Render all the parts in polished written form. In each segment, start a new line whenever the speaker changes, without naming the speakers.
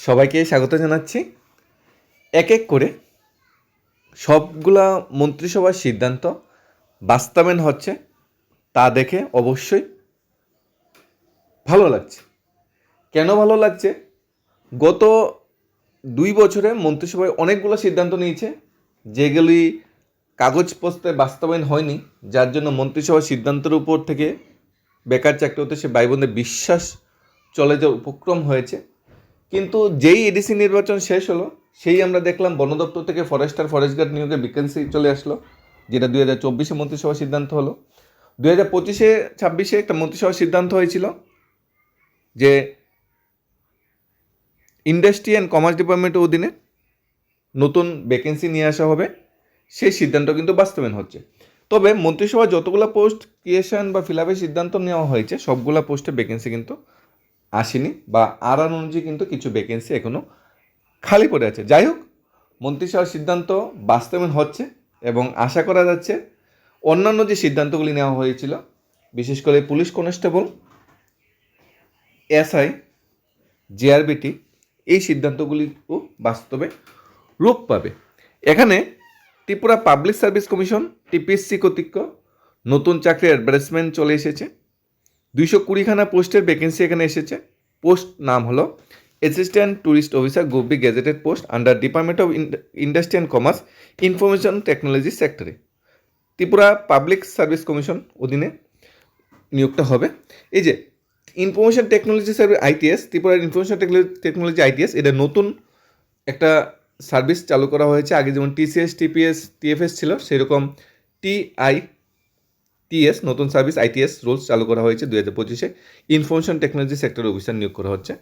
সবাইকে স্বাগত জানাচ্ছি। এক এক করে সবগুলা মন্ত্রিসভার সিদ্ধান্ত বাস্তবায়ন হচ্ছে, তা দেখে অবশ্যই ভালো লাগছে। কেন ভালো লাগছে? গত 2 বছরে মন্ত্রিসভায় অনেকগুলো সিদ্ধান্ত নিয়েছে, যেগুলি কাগজপত্রে বাস্তবায়ন হয়নি, যার জন্য মন্ত্রিসভার সিদ্ধান্তের উপর থেকে বেকার চাকরি হতে সে ভাই বোনদের বিশ্বাস চলে যাওয়ার উপক্রম হয়েছে। কিন্তু যেই এডিসি নির্বাচন শেষ হলো, সেই আমরা দেখলাম বন দপ্তর থেকে ফরেস্ট গার্ড নিয়োগের ভ্যাকেন্সি চলে আসলো, যেটা 2024-এ মন্ত্রিসভার সিদ্ধান্ত হলো। 2025-26-এ একটা মন্ত্রিসভার সিদ্ধান্ত হয়েছিল যে ইন্ডাস্ট্রি অ্যান্ড কমার্স ডিপার্টমেন্টের অধীনে নতুন ভ্যাকেন্সি নিয়ে আসা হবে। সেই সিদ্ধান্ত কিন্তু বাস্তবায়ন হচ্ছে। তবে মন্ত্রিসভা যতগুলো পোস্ট ক্রিয়েশন বা ফিল আপের সিদ্ধান্ত নেওয়া হয়েছে, সবগুলো পোস্টে ভ্যাকেন্সি কিন্তু আসেনি, বা আর অনুযায়ী কিন্তু কিছু ভ্যাকেন্সি এখনও খালি পড়ে আছে। যাই হোক, মন্ত্রিসভার সিদ্ধান্ত বাস্তবায়ন হচ্ছে এবং আশা করা যাচ্ছে অন্যান্য যে সিদ্ধান্তগুলি নেওয়া হয়েছিল, বিশেষ করে পুলিশ কনস্টেবল, এসআই, জিআরবিটি, এই সিদ্ধান্তগুলিও বাস্তবে রূপ পাবে। এখানে Tripura public service commission TPSC কর্তৃক নতুন চাকরির অ্যাডভার্টাইজমেন্ট চলে এসেছে। 220খানা পোস্টের ভ্যাকেন্সি এখানে এসেছে। পোস্ট নাম হলো assistant tourist officer, group B gazetted post, under department of industry and commerce, information technology সেক্টরে। ত্রিপুরা পাবলিক সার্ভিস কমিশন অধীনে নিয়োগটা হবে। এই যে ইনফরমেশন টেকনোলজি সার্ভিস আইটিএস, ত্রিপুরার ইনফরমেশন টেকনোলজি আইটিএস, এটা নতুন একটা সার্ভিস চালু করা হয়েছে। আগে যেমন টিসিএস, টিপিএস, টিএফএস ছিল, সেরকম টিআইটিএস নতুন সার্ভিস আইটিএস রুলস চালু করা হয়েছে 2025-এ। ইনফরমেশন টেকনোলজি সেক্টরের অফিসার নিয়োগ করা হচ্ছে।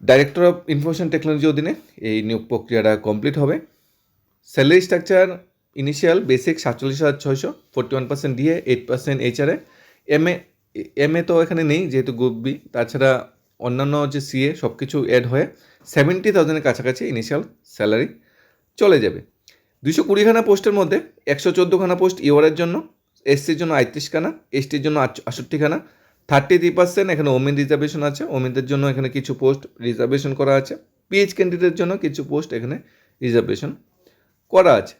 ডাইরেক্টর অফ ইনফরমেশন টেকনোলজি অধীনে এই নিয়োগ প্রক্রিয়াটা কমপ্লিট হবে। Salary structure initial basic 47,600, 41% DA, 8% HRA, MA তো এখানে নেই যেহেতু গ্রুপ বি। তাছাড়া অন্যান্য যে সিএ সব কিছু অ্যাড হয়ে 70,000-এর কাছাকাছি ইনিশিয়াল স্যালারি চলে যাবে। 220খানা পোস্টের মধ্যে 114খানা পোস্ট ইওরের জন্য, এসসির জন্য 38খানা, এসটির জন্য 68খানা, 33% এখানে ওমেন রিজার্ভেশন আছে। ওমেনদের জন্য এখানে কিছু পোস্ট রিজার্ভেশন করা আছে। পিএইচ ক্যান্ডিডেটের জন্য কিছু পোস্ট এখানে রিজার্ভেশন করা আছে।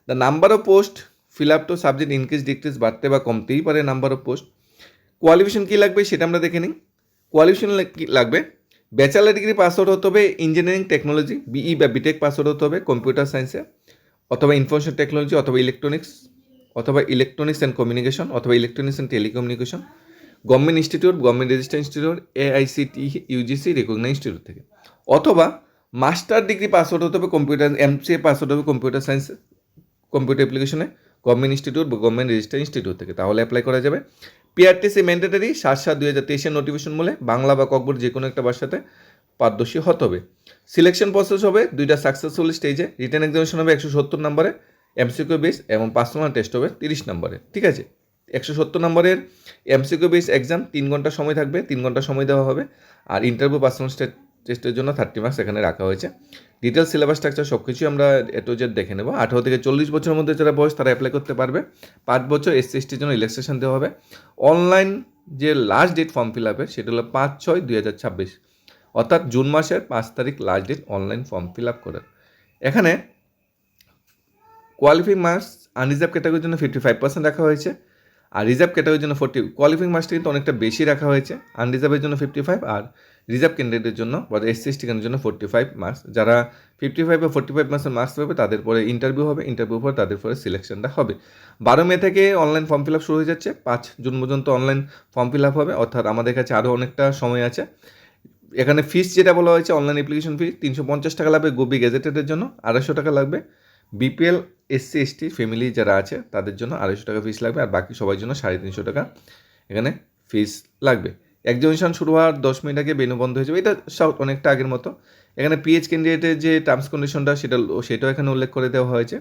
The number of post fill up to subject increase decrease, বাড়তে বা কমতেই পারে নাম্বার অফ পোস্ট। কোয়ালিফিকেশন কী লাগবে সেটা আমরা দেখে নিই। কোয়ালিফিকেশন কী লাগবে? ব্যাচেলার ডিগ্রি পাস আউট হতে হবে ইঞ্জিনিয়ারিং টেকনোলজি, বিই বা বিটেক পাস আউট হতে হবে কম্পিউটার সায়েন্সে, অথবা ইনফরমেশন টেকনোলজি, অথবা ইলেকট্রনিক্স অ্যান্ড কমিউনিকেশন, অথবা electronics and telecommunication, government institute, government registered institute, AICT, UGC recognise institute থেকে, অথবা মাস্টার ডিগ্রি পাস আউট হতে হবে কম্পিউটার, এমসিএ পাস আউট হবে কম্পিউটার সায়েন্স, কম্পিউটার অ্যাপ্লিকেশনে, গভর্নমেন্ট ইনস্টিটিউট বা গভর্নমেন্ট রেজিস্টার্ড ইনস্টিটিউট থেকে, তাহলে অ্যাপ্লাই করা যাবে। পিআরটিসি ম্যান্ডেটারি 7/7/2023-এর নোটিফিকেশন বলে বাংলা বা ককবুর যে কোনো একটা ভাষাতে পারদর্শী হতে হবে। সিলেকশন প্রসেস হবে 2টা সাকসেসফুল স্টেজে। রিটেন এক্সামিনেশন হবে 170 নম্বরে, এমসিকিউ বেস, এবং পার্সোনাল টেস্ট হবে 30 নম্বরে। ঠিক আছে, 170 নম্বরের এমসিকিউ বেস এক্সাম, 3 ঘন্টা সময় থাকবে, 3 ঘন্টা সময় দেওয়া হবে। আর ইন্টারভিউ পার্সোনাল টেস্টের জন্য 30 মার্কস এখানে রাখা হয়েছে। ডিটেলস সিলেবাস স্ট্রাকচার সব কিছুই আমরা এ টু জেড দেখে নেব। 18 থেকে 40 বছরের মধ্যে যারা বয়স তারা অ্যাপ্লাই করতে পারবে। 5 বছর এসসি এসটির জন্য রিল্যাক্সেশন দেওয়া হবে। অনলাইন যে লাস্ট ডেট ফর্ম ফিল আপের সেটা হলো 5/6/2026, অর্থাৎ জুন মাসের 5 তারিখ last date online form fill up করার। এখানে কোয়ালিফাইং মার্কস আনরিজার্ভ ক্যাটাগরির জন্য 55% রাখা হয়েছে, আর রিজার্ভ ক্যাটাগরির জন্য 40। কোয়ালিফাইং মার্কসটা কিন্তু অনেকটা বেশি রাখা হয়েছে। আনরিজার্ভের জন্য 55, আর রিজার্ভ ক্যান্ডিডেটের জন্য বা এসসি এসটি ক্যান্ডিডেটের জন্য 45 মার্কস। যারা 55 বা 45 মার্কসের মার্কস পাবে তাদের পরে ইন্টারভিউ হবে, ইন্টারভিউ পরে তাদের পরে সিলেকশনটা হবে। 12 মে থেকে অনলাইন ফর্ম ফিল আপ শুরু হয়ে যাচ্ছে, 5 জুন পর্যন্ত অনলাইন ফর্ম ফিল আপ হবে, অর্থাৎ আমাদের কাছে আরও অনেকটা সময় আছে। এখানে ফিস যেটা বলা হয়েছে, অনলাইন অ্যাপ্লিকেশন ফি 350 টাকা লাগবে গোবি গেজেটেডের জন্য, 250 টাকা লাগবে বিপিএল এসসি এসটি ফ্যামিলি যারা আছে তাদের জন্য, 250 টাকা ফিস লাগবে, আর বাকি সবার জন্য 350 টাকা এখানে ফিস লাগবে। এক্সামিনেশন শুরু হওয়ার 10 মিনিট আগে বেনু বন্ধ হয়ে যাবে, এটা অনেকটা আগের মতো। এখানে পিএইচ ক্যান্ডিডেটের যে টার্মস কন্ডিশনটা সেটাও এখানে উল্লেখ করে দেওয়া হয়েছে।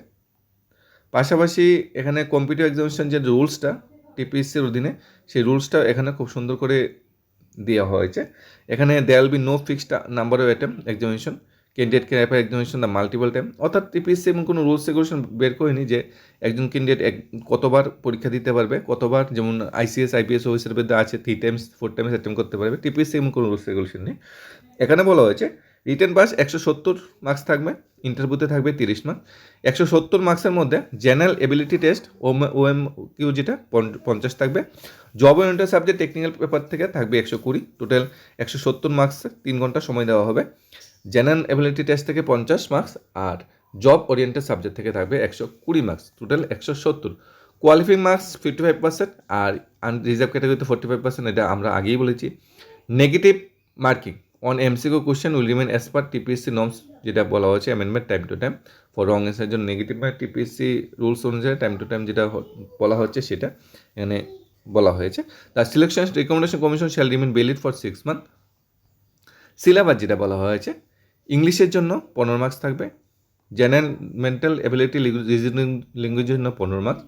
পাশাপাশি এখানে কম্পিটিটিভ এক্সামিনেশন যে রুলসটা টিপিএসসির অধীনে, সেই রুলসটা এখানে খুব সুন্দর করে দেওয়া হয়েছে। এখানে there will be no fixed number of attempt examination, candidate can apply examination the multiple time, অর্থাৎ টিপিএসসি এমন কোনো রুলস রেগুলেশন বের করেনি যে একজন ক্যান্ডিডেট কতবার পরীক্ষা দিতে পারবে, কতবার, যেমন আইসিএস আইপিএস অফিসারের মধ্যে আছে 3 টাইমস 4 টাইমস অ্যাটেম্প করতে পারবে। টিপিএসসি এমন কোনো রুলস রেগুলেশন নেই। এখানে বলা হয়েছে রিটেন পাস 170 মার্কস থাকবে, ইন্টারভিউতে থাকবে 30 মার্কস। 170 মার্কসের মধ্যে জেনারেল এবিলিটি টেস্ট OMQ যেটা 50 থাকবে। Job oriented subject technical paper থেকে থাকবে 120, টোটাল 170 মার্কস, 3 ঘন্টা সময় দেওয়া হবে। জেনারেল এবিলিটি টেস্ট থেকে 50 মার্কস আর জব ওরিয়েন্টেড সাবজেক্ট থেকে থাকবে 120 মার্কস, টোটাল 170। কোয়ালিফাইং মার্কস 55% আর রিজার্ভ ক্যাটাগরিতে 45%, এটা আমরা আগেই বলেছি। Negative marking on MCQ question will remain as per TPSC norms, যেটা বলা হয়েছে amendment time to time for wrong অ্যান্সারের জন্য নেগেটিভ মার্ক TPSC রুলস অনুযায়ী টাইম টু টাইম যেটা বলা হচ্ছে সেটা এখানে বলা হয়েছে। The selection recommendation commission shall remain valid for 6 month. Syllabus যেটা বলা হয়েছে, ইংলিশের জন্য 15 মার্কস থাকবে, জেনারেল মেন্টাল এবিলিটি রিজনিং ল্যাঙ্গুয়েজের জন্য 15 মার্কস,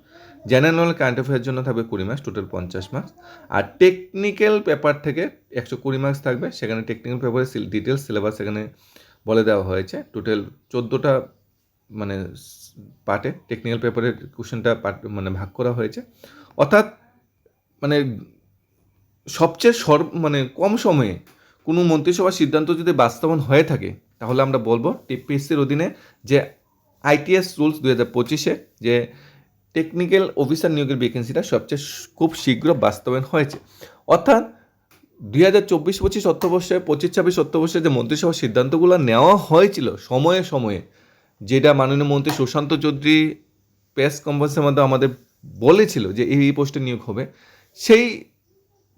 জেনারেল কারেন্ট অ্যাফেয়ার্সের জন্য থাকবে 20 মার্কস, টোটাল 50 মার্কস। আর টেকনিক্যাল পেপার থেকে 120 মার্কস থাকবে, সেখানে টেকনিক্যাল পেপারের ডিটেলস সিলেবাস এখানে বলে দেওয়া হয়েছে। টোটাল 14টা মানে পার্টে টেকনিক্যাল পেপারের কোশ্চেনটা মানে ভাগ করা হয়েছে। অর্থাৎ মানে সবচেয়ে কম সময়ে কোনো মন্ত্রিসভার সিদ্ধান্ত যদি বাস্তবায়ন হয়ে থাকে, তাহলে আমরা বলবো TPSCর অধীনে যে ITS রুলস 2025-এ যে টেকনিক্যাল অফিসার নিয়োগের ভ্যাকেন্সিটা সবচেয়ে খুব শীঘ্র বাস্তবায়ন হয়েছে। অর্থাৎ 2024-25 অর্থবর্ষে 25-26 অর্থবর্ষে যে মন্ত্রিসভার সিদ্ধান্তগুলো নেওয়া হয়েছিল সময়ে সময়ে, যেটা মাননীয় মন্ত্রী সুশান্ত চৌধুরী প্রেস কনফারেন্সের মধ্যে আমাদের বলেছিল যে এই পোস্টে নিয়োগ হবে, সেই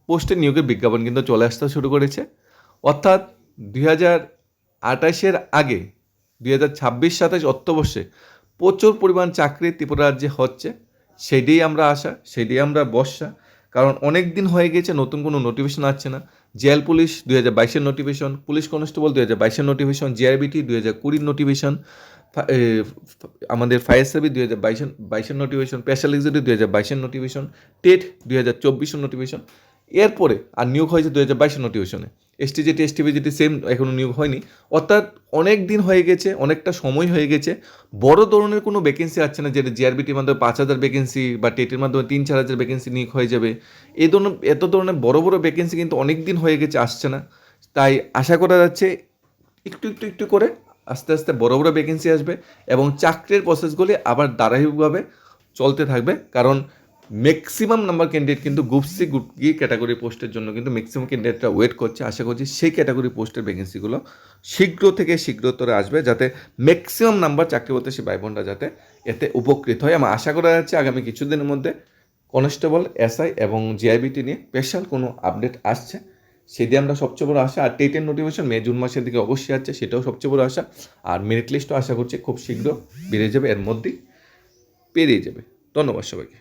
পোস্টে নিয়োগের বিজ্ঞাপন কিন্তু চলে আসতে শুরু করেছে। অর্থাৎ 2028-এর আগে 2026-27 অর্থবর্ষে প্রচুর পরিমাণ চাকরি ত্রিপুরা রাজ্যে হচ্ছে, সেটাই আমরা আশা, সেটাই আমরা বর্ষা। কারণ অনেক দিন হয়ে গেছে নতুন কোনো নোটিফিকেশন আসছে না। জেল পুলিশ 2022-এর নোটিফিকেশন, পুলিশ কনস্টেবল 2022-এর নোটিফিকেশন, GRBT 2020-র নোটিফিকেশন, আমাদের ফায়ার সার্ভিস 2022-এর নোটিফিকেশন, স্পেশাল এক্সিকিউটিভ 2022-এর নোটিফিকেশন, টেট 2024-এর নোটিফিকেশন। এরপরে আর নিয়োগ হয়েছে 2022-এর নোটিফিকেশনে। STJT STBJT সেম এখনও নিয়োগ হয়নি। অর্থাৎ অনেক দিন হয়ে গেছে, অনেকটা সময় হয়ে গেছে, বড় ধরনের কোনো ভ্যাকেন্সি আসছে না, যেটা GRBTর মাধ্যমে 5,000 ভ্যাকেন্সি বা টেটের মাধ্যমে 3-4 হাজার ভ্যাকেন্সি নিয়োগ হয়ে যাবে। এত ধরনের বড় বড় ভ্যাকেন্সি কিন্তু অনেক দিন হয়ে গেছে, আসছে না। তাই আশা করা যাচ্ছে একটু করে আস্তে আস্তে বড় বড় ভ্যাকেন্সি আসবে এবং চাকরির প্রসেসগুলি আবার ধারাবাহিকভাবে চলতে থাকবে। কারণ ম্যাক্সিমাম নাম্বার ক্যান্ডিডেট কিন্তু group C group E category পোস্টের জন্য কিন্তু ম্যাক্সিমাম ক্যান্ডিডেটরা ওয়েট করছে। আশা করছি সেই ক্যাটাগরি পোস্টের ভ্যাকেন্সিগুলো শীঘ্রতর আসবে, যাতে ম্যাক্সিমাম নাম্বার চাকরি প্রত্যাশী ভাই বোনরা যাতে এতে উপকৃত হয়। আমার আশা করা যাচ্ছে আগামী কিছুদিনের মধ্যে কনস্টেবল, SI এবং GIBT নিয়ে স্পেশাল কোনো আপডেট আসছে, সেটি আমরা সবচেয়ে বড় আশা। আর টেটের নোটিফিকেশন মে-জুন মাসের দিকে অবশ্যই আসছে, সেটাও সবচেয়ে বড় আশা। আর মেরিট লিস্টও আশা করছি খুব শীঘ্র বেরিয়ে যাবে, এর মধ্যেই পেরিয়ে যাবে। ধন্যবাদ সবাইকে।